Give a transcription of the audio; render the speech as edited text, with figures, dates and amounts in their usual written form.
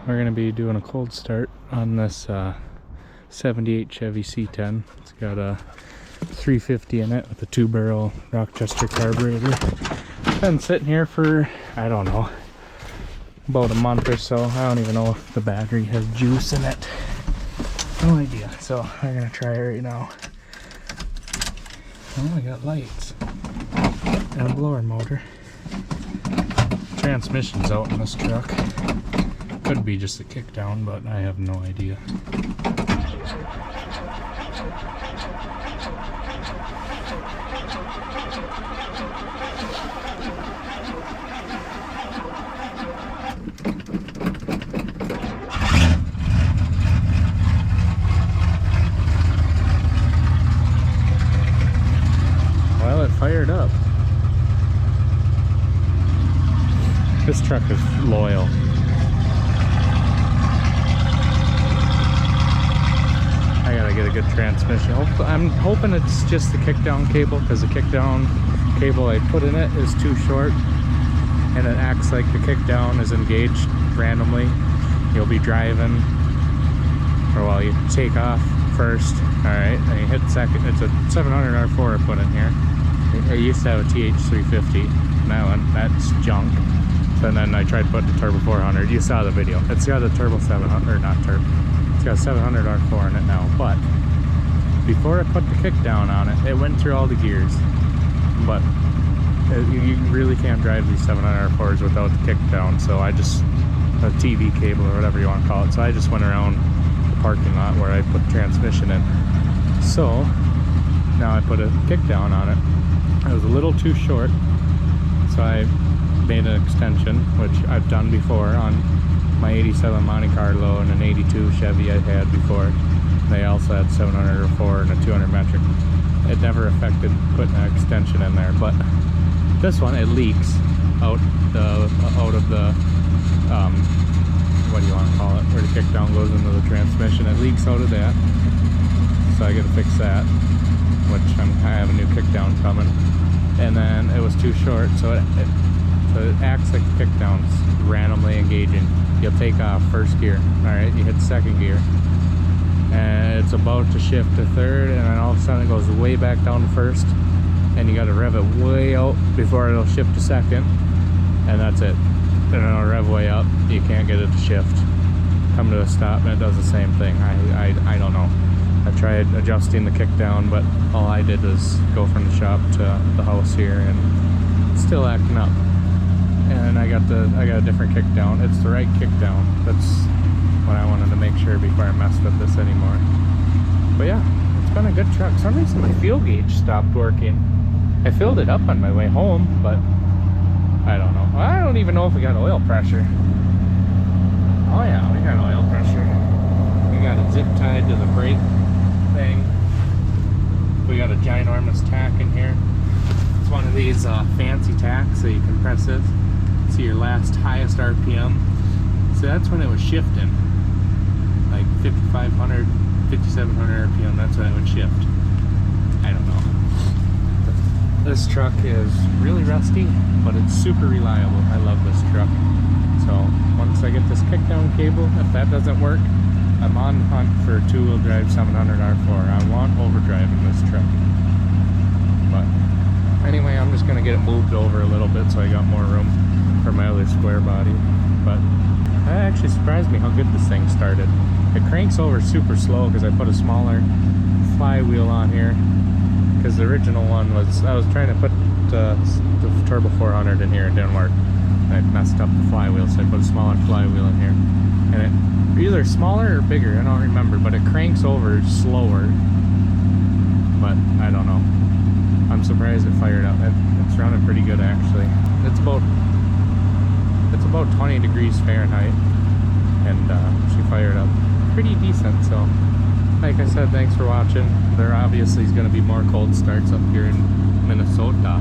we're going to be doing a cold start on this 78 Chevy C10. It's got a 350 in it with a 2-barrel Rochester carburetor. Been sitting here for, I don't know, about a month or so. I don't even know if the battery has juice in it. No idea. So I'm going to try it right now. Oh, I got lights and a blower motor. Transmission's out in this truck. Could be just a kick down, but I have no idea. Well, it fired up. This truck is loyal. I gotta get a good transmission. I'm hoping it's just the kickdown cable, because the kickdown cable I put in it is too short and it acts like the kickdown is engaged randomly. You'll be driving, or well, you take off first, alright, and you hit second. It's a 700 R4 I put in here. I used to have a TH350, that's junk. And then I tried putting the Turbo 400. You saw the video. It's got a Turbo 700, or not Turbo. It's got a 700 R4 in it now. But before I put the kick down on it, it went through all the gears. But you really can't drive these 700 R4s without the kick down. So I just, a TV cable or whatever you want to call it. So I just went around the parking lot where I put the transmission in. So now I put a kick down on it. It was a little too short. So I made an extension, which I've done before on my 87 Monte Carlo and an 82 Chevy I had before. They also had 704 and a 200 metric. It never affected putting an extension in there, but this one, it leaks out of the what do you want to call it, where the kickdown goes into the transmission. It leaks out of that, so I gotta fix that, which I have a new kickdown coming. And then it was too short, so it acts like the kickdown's randomly engaging. You'll take off first gear, alright, you hit second gear, and it's about to shift to third, and then all of a sudden it goes way back down to first, and you gotta rev it way out before it'll shift to second, and that's it. Then it'll rev way up, you can't get it to shift. Come to a stop, and it does the same thing. I don't know. I tried adjusting the kickdown, but all I did was go from the shop to the house here, and it's still acting up. And I got a different kickdown. It's the right kickdown. That's what I wanted to make sure before I messed with this anymore. But yeah, it's been a good truck. For some reason my fuel gauge stopped working. I filled it up on my way home, but I don't know. I don't even know if we got oil pressure. Oh yeah, we got oil pressure. We got it zip tied to the brake thing. We got a ginormous tack in here. It's one of these fancy tacks, so you can press this. See your last highest RPM. So that's when it was shifting. Like 5,500, 5,700 RPM, that's when it would shift. I don't know. This truck is really rusty, but it's super reliable. I love this truck. So once I get this kickdown cable, if that doesn't work, I'm on hunt for a 2-wheel drive 700 R4. I want overdrive in this truck. But anyway, I'm just going to get it moved over a little bit so I got more room for my other square body. But that actually surprised me how good this thing started. It cranks over super slow because I put a smaller flywheel on here. Because the original one was, I was trying to put the Turbo 400 in here, it didn't work. I messed up the flywheel, so I put a smaller flywheel in here. And it either smaller or bigger, I don't remember, but it cranks over slower. But I don't know. I'm surprised it fired up. It's running pretty good actually. It's about 20 degrees Fahrenheit, and she fired up pretty decent. So like I said, thanks for watching. There obviously is going to be more cold starts up here in Minnesota.